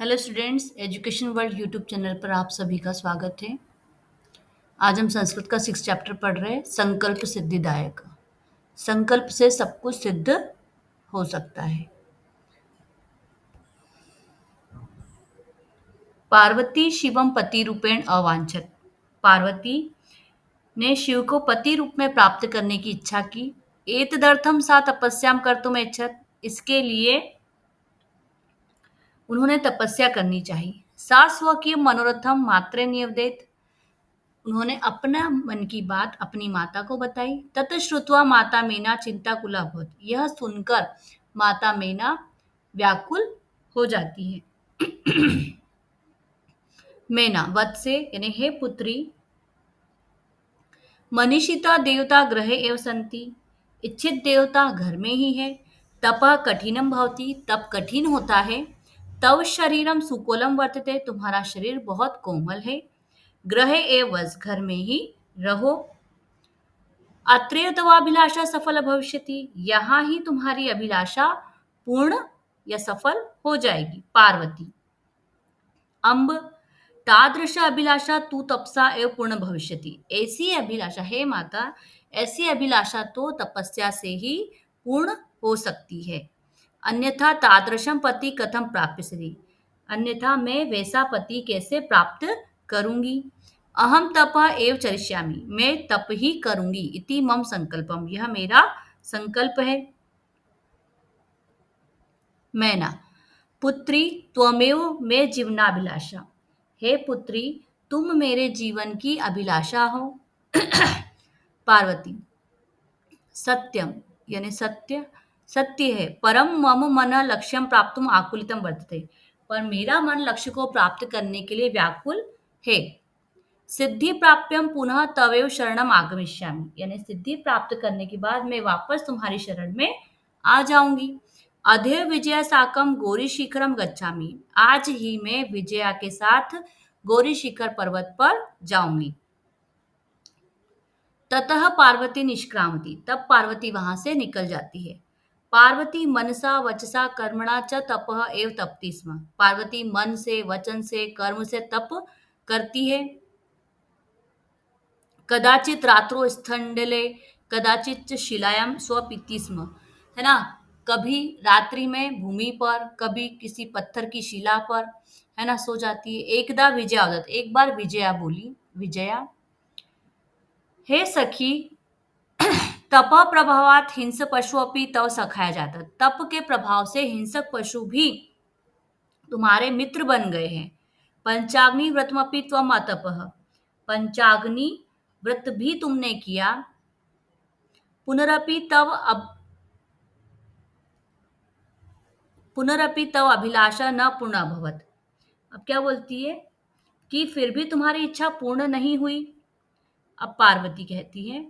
Hello students, education world YouTube channel पर आप सभी का स्वागत है। आज हम संस्कृत का 6 चैप्टर पढ़ रहे हैं, संकल्प सिद्धिदायक। संकल्प से सब कुछ सिद्ध हो सकता है। पार्वती शिवम पति रूपेण अवांछत। पार्वती ने शिव को पति रूप में प्राप्त करने की इच्छा की। एतदर्थम सा तपस्याम कर्तुम ऐच्छत। इसके लिए उन्होंने तपस्या करनी चाहिए। सा स्वकीय मनोरथम मात्रे निवेदित। उन्होंने अपना मन की बात अपनी माता को बताई। तत श्रुत्वा माता मीना चिंताकुला भवत। यह सुनकर माता मीना व्याकुल हो जाती है। मेना वत्से यानी हे पुत्री, मनीषिता देवता ग्रहे एव संति। इच्छित देवता घर में ही है। तपः कठिनम भवति, तप कठिन होता है। तव शरीरम सुकोलम वर्तते, तुम्हारा शरीर बहुत कोमल है। ग्रहे एव वस, घर में ही रहो। अत्रेय तव अभिलाषा सफल भविष्यति, यहाँ ही तुम्हारी अभिलाषा पूर्ण या सफल हो जाएगी। पार्वती अम्ब तादृश अभिलाषा तू तपसा एव पूर्ण भविष्यति। ऐसी अभिलाषा, हे माता, ऐसी अभिलाषा तो तपस्या से ही पूर्ण हो सकती है। अन्यथा तादृशम पति कथम प्राप्स्यति, अन्यथा मैं वैसा पति कैसे प्राप्त करूंगी। अहम तप एव चरिष्यामि, मैं तप ही करूंगी। इति मम संकल्पम, यह मेरा संकल्प है। मैना पुत्री त्वमेव में जीवनाभिलाषा। हे पुत्री, तुम मेरे जीवन की अभिलाषा हो। पार्वती सत्यम यानी सत्य, सत्य है। परम मम मन लक्ष्यम प्राप्तुम आकुलितम वर्तते, पर मेरा मन लक्ष्य को प्राप्त करने के लिए व्याकुल है। सिद्धि प्राप्यम पुनः तवेव शरणम आगमिष्यामि, यानी सिद्धि प्राप्त करने के बाद मैं वापस तुम्हारी शरण में आ जाऊंगी। अधे विजया साकम गौरी शिखरम गच्छामि, आज ही मैं विजया के साथ गौरी शिखर पर्वत पर जाऊंगी। ततः पार्वती निष्क्रामती, तब पार्वती वहां से निकल जाती है। पार्वती मनसा वचसा कर्मणा च तपः एव तपति स्म। पार्वती मन से, वचन से, कर्म से तप करती है। कदाचित रात्रो स्थंडले कदाचित शिलायाम स्वपीति स्म, है ना। कभी रात्रि में भूमि पर, कभी किसी पत्थर की शिला पर, है ना, सो जाती है। एकदा विजया उदत, एक बार विजया बोली, विजया हे सखी, तप प्रभावात हिंस पशु अपनी तव सखाया जाता। तप के प्रभाव से हिंसक पशु भी तुम्हारे मित्र बन गए हैं। पंचाग्नि व्रतमपि त्वम अतपः, पंचाग्नि व्रत भी तुमने किया। पुनरपि तव अब पुनरपि तव अभिलाषा न पूर्ण अभवत। अब क्या बोलती है कि फिर भी तुम्हारी इच्छा पूर्ण नहीं हुई। अब पार्वती कहती है,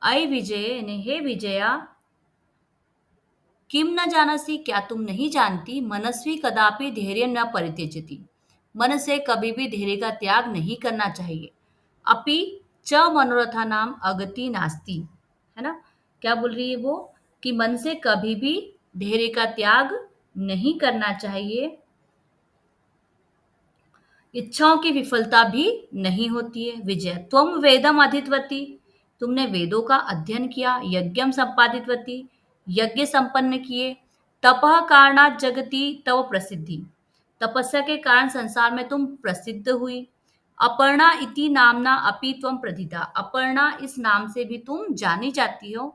अय विजय ने, हे विजया, किम न जानसी, क्या तुम नहीं जानती। मनस्वी कदापि धैर्य न परित्यजति, मन से कभी भी धैर्य का त्याग नहीं करना चाहिए। अपि च मनोरथा नाम अगति नास्ति, है ना। क्या बोल रही है वो कि मन से कभी भी धैर्य का त्याग नहीं करना चाहिए। इच्छाओं की विफलता भी नहीं होती है। विजय त्वम वेदम अधितवती, तुमने वेदों का अध्ययन किया। यज्ञम संपादितवती, यज्ञ संपन्न किए। तपः कारणात जगति तव प्रसिद्धि, तपस्या के कारण संसार में तुम प्रसिद्ध हुई। अपर्णा इति नामना अपि त्वम प्रथिता, अपर्णा इस नाम से भी तुम जानी जाती हो।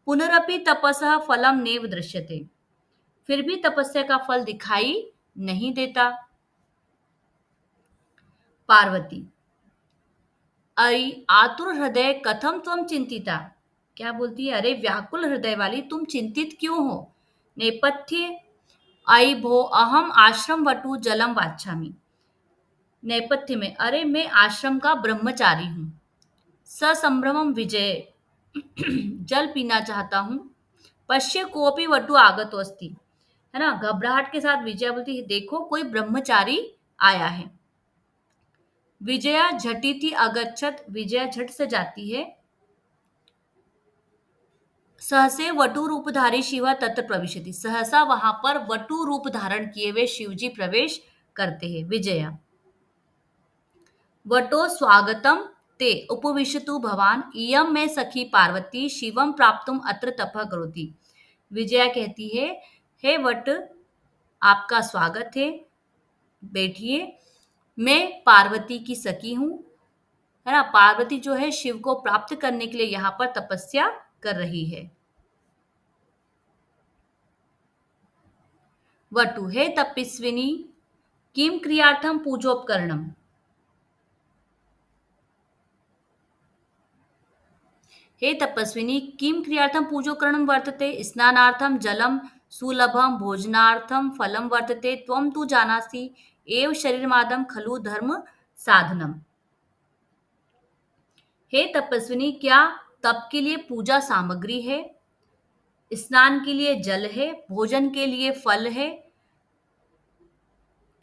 पुनरपि तपसः फलम नेव दृश्यते, फिर भी तपस्या का फल दिखाई नहीं देता। पार्वती अरे आतुर हृदय कथम तुम चिंतिता, क्या बोलती है, अरे व्याकुल हृदय वाली, तुम चिंतित क्यों हो। नेपथ्य आई भो अहम आश्रम वटु जलम वाच्छामि, नेपथ्य में, अरे मैं आश्रम का ब्रह्मचारी हूँ। ससंभ्रमम विजय, जल पीना चाहता हूँ। पश्य कोपी वटु आगतो अस्ति, है ना, घबराहट के साथ विजया बोलती है, देखो कोई ब्रह्मचारी आया है। विजया झटिति अगच्छत, विजया झट से जाती है। सहसे वटु रूपधारी शिव तत्र प्रविशति, सहसा वहां पर वटु रूप धारण किए हुए शिव जी प्रवेश करते हैं। विजया, वटो स्वागतम ते उपविशतु भवान, इयं में सखी पार्वती शिवम प्राप्तुम अत्र तपः करोति। विजया कहती है, हे वट, आपका स्वागत है, बैठिए। मैं पार्वती की सखी हूँ, है ना। पार्वती जो है शिव को प्राप्त करने के लिए यहाँ पर तपस्या कर रही है। वटु, हे तपस्विनी, किम क्रियार्थम पूजोपकरणम। हे तपस्विनी, किम क्रियार्थम पूजोकरणं वर्तते, स्नानार्थम जलम सुलभम, भोजनार्थम फलम वर्तते, त्वं तु जानासि एव शरीरमादम खलु धर्म साधनम। हे तपस्विनी, क्या तप के लिए पूजा सामग्री है, स्नान के लिए जल है, भोजन के लिए फल है।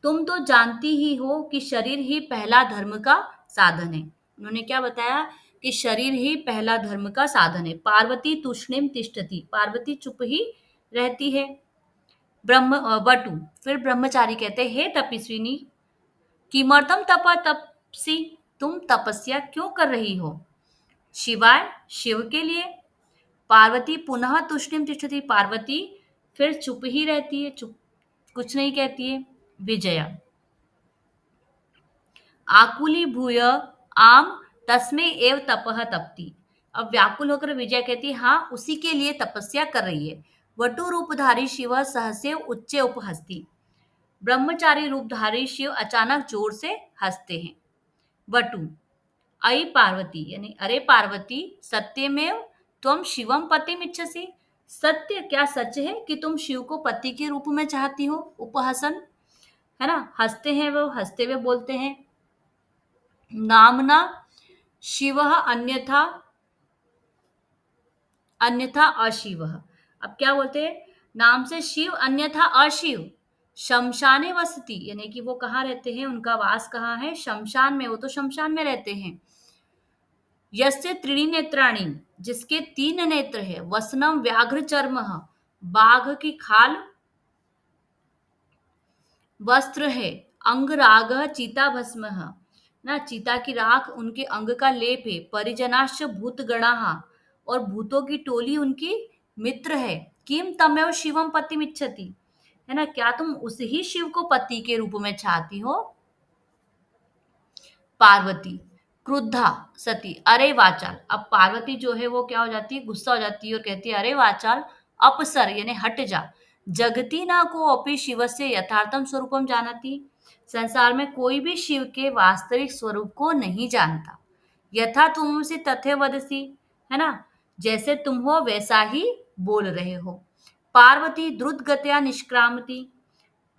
तुम तो जानती ही हो कि शरीर ही पहला धर्म का साधन है। उन्होंने क्या बताया कि शरीर ही पहला धर्म का साधन है। पार्वती तूष्णीम तिष्ठति, पार्वती चुप ही रहती है। वटु, फिर ब्रह्मचारी कहते हैं, हे तपस्विनी, किमर्थम तपसी, तुम तपस्या क्यों कर रही हो। शिवाय, शिव के लिए। पार्वती पुनः तूष्णीम तिष्ठति, पार्वती फिर चुप ही रहती है, चुप, कुछ नहीं कहती है। विजया, आकुली भूय आम तस्मे एव तपह तपती। अब व्याकुल होकर विजय कहती, हाँ, उसी के लिए तपस्या कर रही है। वटु रूपधारी शिव सहसे उच्चे उपहस्ती, ब्रह्मचारी रूपधारी शिव अचानक जोर से हंसते हैं। वटु, अयि पार्वती, यानी अरे पार्वती, सत्यमेव त्वम शिवम पतिम इच्छसि, सत्य, क्या सच है कि तुम शिव को पति के रूप में चाहती हो। उपहसन, है ना, हंसते हैं, वो हंसते हुए बोलते हैं। नामना शिवः अन्यथा अन्यथा अशिव। अब क्या बोलते हैं, नाम से शिव, अन्यथा अशिव, शमशाने वसती, यानी कि वो कहाँ रहते हैं, उनका वास कहाँ है, शमशान में, वो तो शमशान में रहते हैं। यस्य त्रीणि नेत्राणि, जिसके 3 नेत्र है, वसनम व्याघ्र चर्म, बाघ की खाल वस्त्र है, अंगराग चीता भस्म, ना, चीता की राख उनके अंग का लेप है, परिजनाश्च भूतगणा, और भूतों की टोली उनकी मित्र है। किम तमेव शिवम पतिम इच्छति, है ना, क्या तुम उसे ही शिव को पति के रूप में चाहती हो। पार्वती क्रुद्धा सती, अरे वाचाल, अब पार्वती जो है वो क्या हो जाती है, गुस्सा हो जाती है और कहती है, अरे वाचाल, अपसर, यानी हट जा। जगती ना को अपि शिव से यथार्थम स्वरूपम जानती, संसार में कोई भी शिव के वास्तविक स्वरूप को नहीं जानता। यथा तुमसे तथे वदसी, है ना, जैसे तुम हो वैसा ही बोल रहे हो। पार्वती द्रुत गत्या निष्क्रामती,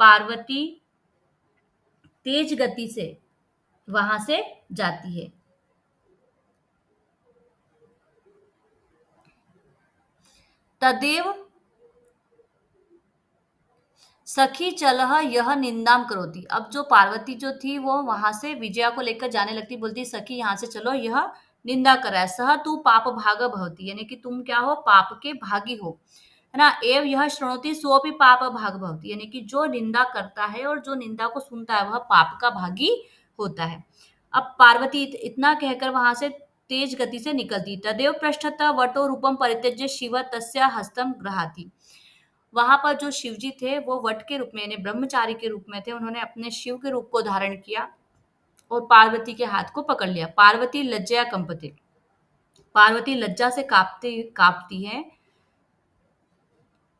पार्वती तेज गति से वहां से जाती है। तदेव सखी चलह यह निंदाम करोती, अब जो पार्वती जो थी वो वहां से विजया को लेकर जाने लगती, बोलती, सखी यहाँ से चलो, यह निंदा कर रहा है। सह तू पाप भाग भवती, यानी कि तुम क्या हो, पाप के भागी हो, है ना। एव यह श्रृणोति सोपि पाप भाग भवती, यानी कि जो निंदा करता है और जो निंदा को सुनता है वह पाप का भागी होता है। अब पार्वती इतना कहकर वहां से तेज गति से निकलती। तदेव पृष्ठतः वटो रूपम परित्यज्य शिव तस्या हस्तम ग्रहाति, वहां पर जो शिव जी थे वो वट के रूप में, यानी ब्रह्मचारी के रूप में थे, उन्होंने अपने शिव के रूप को धारण किया और पार्वती के हाथ को पकड़ लिया। पार्वती लज्जया कंपते, पार्वती लज्जा से कांपती है।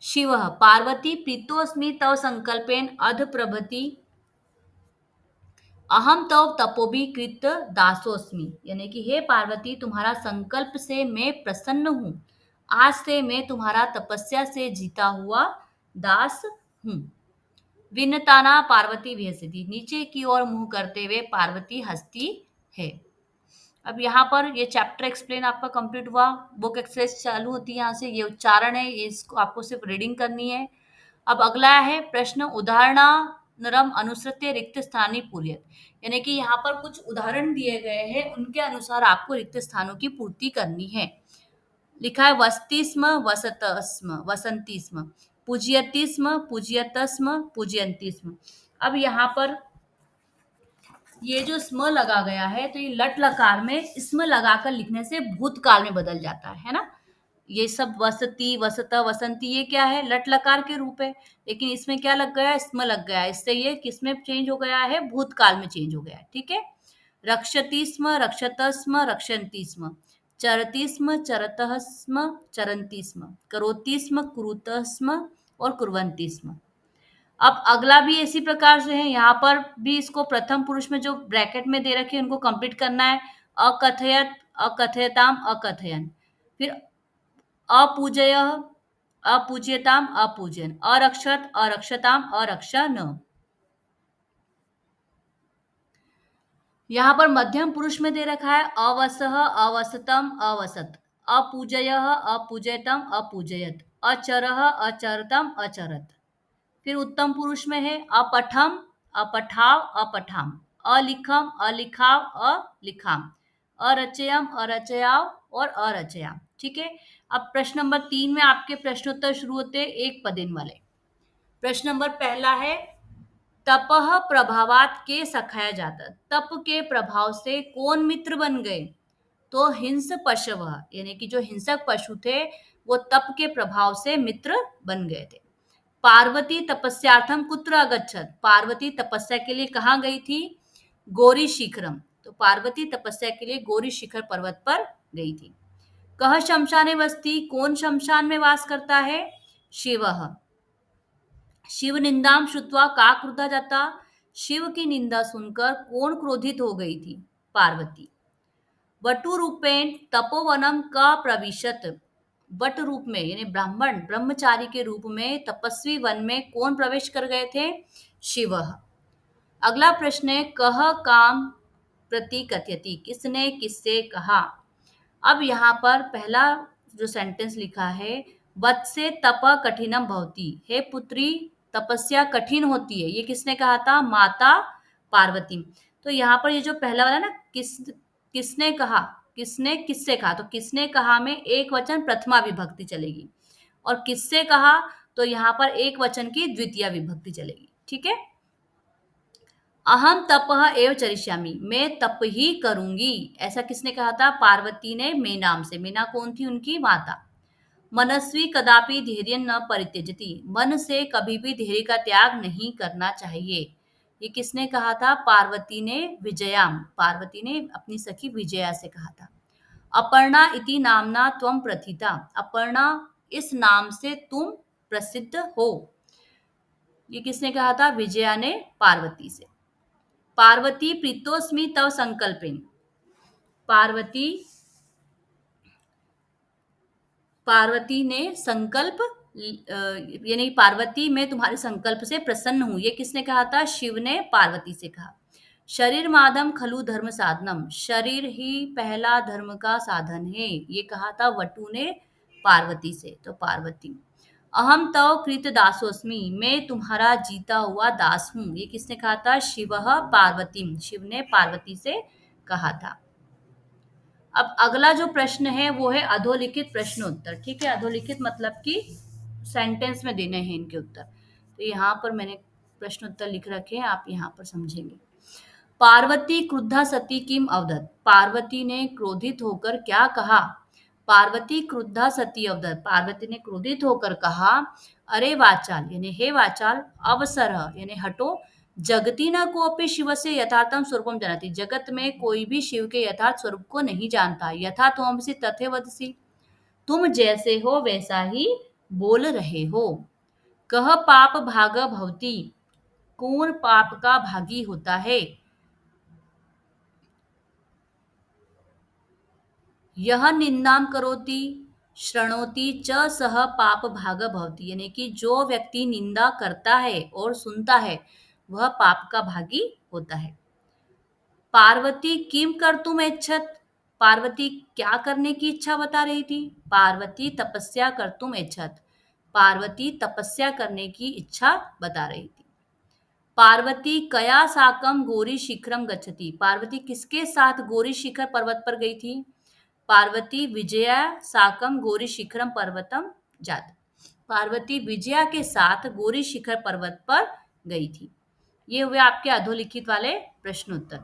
शिव, पार्वती प्रीतोस्मि तव संकल्पेन अध प्रभति, अहम तव तपोभी कृत दासोस्मि, यानी कि हे पार्वती, तुम्हारा संकल्प से मैं प्रसन्न हूं, आज से मैं तुम्हारा तपस्या से जीता हुआ दास हूं। विनताना पार्वती विहसती, नीचे की ओर मुंह करते हुए पार्वती हंसती है। अब यहाँ पर ये चैप्टर एक्सप्लेन आपका कंप्लीट हुआ। बुक एक्सरसाइज चालू होती है यहाँ से, ये उच्चारण है, ये इसको आपको सिर्फ रीडिंग करनी है। अब अगला है प्रश्न उदाहरणा नरम अनुसृत्य रिक्त स्थानी पूर्यत, यानी कि यहाँ पर कुछ उदाहरण दिए गए हैं, उनके अनुसार आपको रिक्त स्थानों की पूर्ति करनी है। लिखा है वसति स्म, वसत स्म, वसंती स्म, पूजयति स्म, पूजयत स्म, पूजयंती स्म। अब यहाँ पर ये जो स्म लगा गया है तो ये लट लकार में स्म लगाकर लिखने से भूतकाल में बदल जाता है ना। ये सब वसती, वसत, वसंती ये क्या है, लट लकार के रूप है, लेकिन इसमें क्या लग गया, स्म लग गया है। इससे ये किसमें चेंज हो गया है, भूतकाल में चेंज हो गया है। ठीक है, रक्षति स्म, रक्षत स्म, रक्षन्ति स्म, चरति स्म, चरतः स्म, चरन्ति स्म, करोति स्म, कुरुतः स्म और कुर्वन्ति स्म। अब अगला भी इसी प्रकार से है, यहाँ पर भी इसको प्रथम पुरुष में जो ब्रैकेट में दे रखे हैं उनको कंप्लीट करना है। अकथयत, अकथयताम, अकथयन। फिर अपूजय, अपूज्यताम, अपूजयन। अरक्षत, अरक्षताम, अरक्षन। यहाँ पर मध्यम पुरुष में दे रखा है अवसह, अवसतम, अवसत। अपूजय, अपूजयतम, अपूजयत। अचरह, अचरतम, अचरत। फिर उत्तम पुरुष में है अपठम, अपठाव, अपठाम। अलिखम, अलिखाव, अलिखाम। अरचयम, अरचयाव और अरचयाम। ठीक है, अब प्रश्न नंबर 3 में आपके प्रश्नोत्तर शुरू होते हैं एक पदेन वाले। प्रश्न नंबर पहला है तपह प्रभावात के सखाया जाता, तप के प्रभाव से कौन मित्र बन गए, तो हिंस पशव, यानी कि जो हिंसक पशु थे वो तप के प्रभाव से मित्र बन गए थे। पार्वती तपस्यार्थम कुत्र अगच्छत, पार्वती तपस्या के लिए कहाँ गई थी, गौरी शिखरम, तो पार्वती तपस्या के लिए गौरी शिखर पर्वत पर गई थी। कह शमशाने वस्ती, कौन शमशान में वास करता है, शिव। शिव निंदाम श्रुत्वा का क्रुद्धा जाता, शिव की निंदा सुनकर कौन क्रोधित हो गई थी, पार्वती। वटु रूपेण तपोवनम का प्रविशत, वट रूप में यानी ब्राह्मण ब्रह्मचारी के रूप में तपस्वी वन में कौन प्रवेश कर गए थे, शिव। अगला प्रश्न है कह काम प्रति कथयति, किसने किससे कहा। अब यहाँ पर पहला जो सेंटेंस लिखा है वत से तप कठिनम भवती, हे पुत्री तपस्या कठिन होती है, ये किसने कहा था, माता पार्वती। तो यहाँ पर ये जो पहला वाला ना किसने कहा, किसने किससे कहा, तो किसने कहा में एक वचन प्रथमा विभक्ति चलेगी और किससे कहा तो यहाँ पर एक वचन की द्वितीय विभक्ति चलेगी। ठीक है, अहम तपह एव चरिष्यामि, मैं तप ही करूंगी, ऐसा किसने कहा था, पार्वती ने मेनाम से। मेना कौन थी, उनकी माता। मनस्वी कदापि धैर्य न परित्यजति, मन से कभी भी धैर्य का त्याग नहीं करना चाहिए, ये किसने कहा था, पार्वती ने विजयाम, पार्वती ने अपनी सखी विजया से कहा था। अपर्णा इति नामना त्वम प्रथिता, अपर्णा इस नाम से तुम प्रसिद्ध हो, ये किसने कहा था, विजया ने पार्वती से। पार्वती प्रीतोस्मि तव संकल्पेन, पार्वती पार्वती ने संकल्प यानी पार्वती मैं तुम्हारे संकल्प से प्रसन्न हूं, ये किसने कहा था, शिव ने पार्वती से कहा। शरीर माधम खलु धर्म साधनम, शरीर ही पहला धर्म का साधन है, ये कहा था वटु ने पार्वती से, तो पार्वती। अहम तव कृत दासोस्मि, मैं तुम्हारा जीता हुआ दास हूं, ये किसने कहा था, शिव पार्वती, शिव ने पार्वती से कहा था। अब अगला जो प्रश्न है वो है अधोलिखित प्रश्नोत्तर। ठीक है, अधोलिखित मतलब कि सेंटेंस में देने हैं इनके उत्तर, तो यहाँ पर मैंने प्रश्नोत्तर लिख रखे हैं, आप यहाँ पर समझेंगे। पार्वती क्रुद्धा सती किम अवदत, पार्वती ने क्रोधित होकर क्या कहा, पार्वती क्रुद्धा सती अवदत, पार्वती ने क्रोधित होकर कहा, अरे वाचाल यानी हे वाचाल, अवसर यानी हटो, जगती न कोपि शिव से यथार्थम स्वरूपम जानती, जगत में कोई भी शिव के यथार्थ स्वरूप को नहीं जानता। यथा त्वमसि तथे वदसि, तुम जैसे हो वैसा ही बोल रहे हो। कह पाप भाग भवती, कौन पाप का भागी होता है। यह निंदाम करोति श्रृणोति च सह पाप भाग भवती, यानी कि जो व्यक्ति निंदा करता है और सुनता है वह पाप का भागी होता है। पार्वती किम कर्तुम इच्छत, पार्वती क्या करने की इच्छा बता रही थी, पार्वती तपस्या कर्तुम इच्छत, पार्वती तपस्या करने की इच्छा बता रही थी। पार्वती कया साकम गौरी शिखरम गच्छति, पार्वती किसके साथ गौरी शिखर पर्वत पर गई थी, पार्वती विजया साकम गौरी शिखरम पर्वतम जात। पार्वती विजया के साथ गौरी शिखर पर्वत पर गई थी। ये हुए आपके अधोलिखित वाले प्रश्न उत्तर।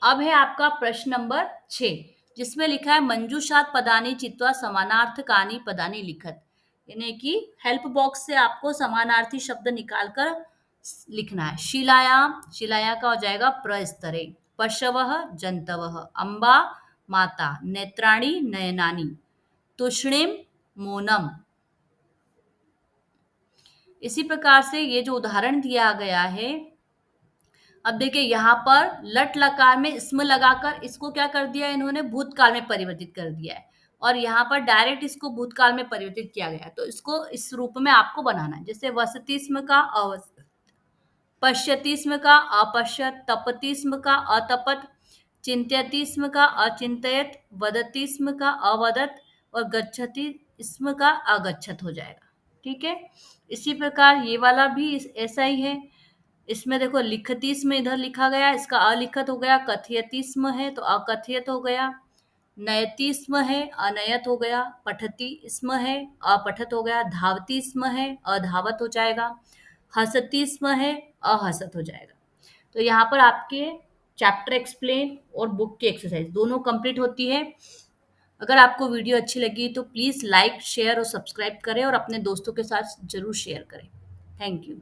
अब है आपका प्रश्न नंबर 6, जिसमें लिखा है मंजूषात पदानी चित्वा समानार्थकानी पदानी लिखत। यानी कि हेल्प बॉक्स से आपको समानार्थी शब्द निकालकर लिखना है। शिलायाम, शिलाया का हो जाएगा प्रस्तरे, पशवः जंतवः, अम्बा माता, नेत्राणि नयनानि, तुष्णिम मोनम। इसी प्रकार से ये जो उदाहरण दिया गया है, अब देखिए यहाँ पर लट लकार में स्म लगाकर इसको क्या कर दिया इन्होंने, भूतकाल में परिवर्तित कर दिया है, और यहाँ पर डायरेक्ट इसको भूतकाल में परिवर्तित किया गया है। तो इसको इस रूप में आपको बनाना है। जैसे वसतीस्म का अवसत, पश्यतीस्म का अपश्यत, तपतीस्म का अतपत, चिंत्यतीस्म का अचिंतयत, वदतीस्म का अवदत और गच्छति इसम का अगच्छत हो जाएगा। ठीक है, इसी प्रकार ये वाला भी ऐसा ही है। इसमें देखो लिखतीस्म इधर लिखा गया, इसका अलिखत हो गया, कथयतीस्म है तो अकथयत हो गया, नयतीस्म है अनयत हो गया, पठती इसम है अपठत हो गया, धावतीस्म है अधावत हो जाएगा, हसतीस्म है अहसत हो जाएगा। तो यहाँ पर आपके चैप्टर एक्सप्लेन और बुक की एक्सरसाइज दोनों कंप्लीट होती है। अगर आपको वीडियो अच्छी लगी तो प्लीज़ लाइक शेयर और सब्सक्राइब करें और अपने दोस्तों के साथ जरूर शेयर करें। Thank you.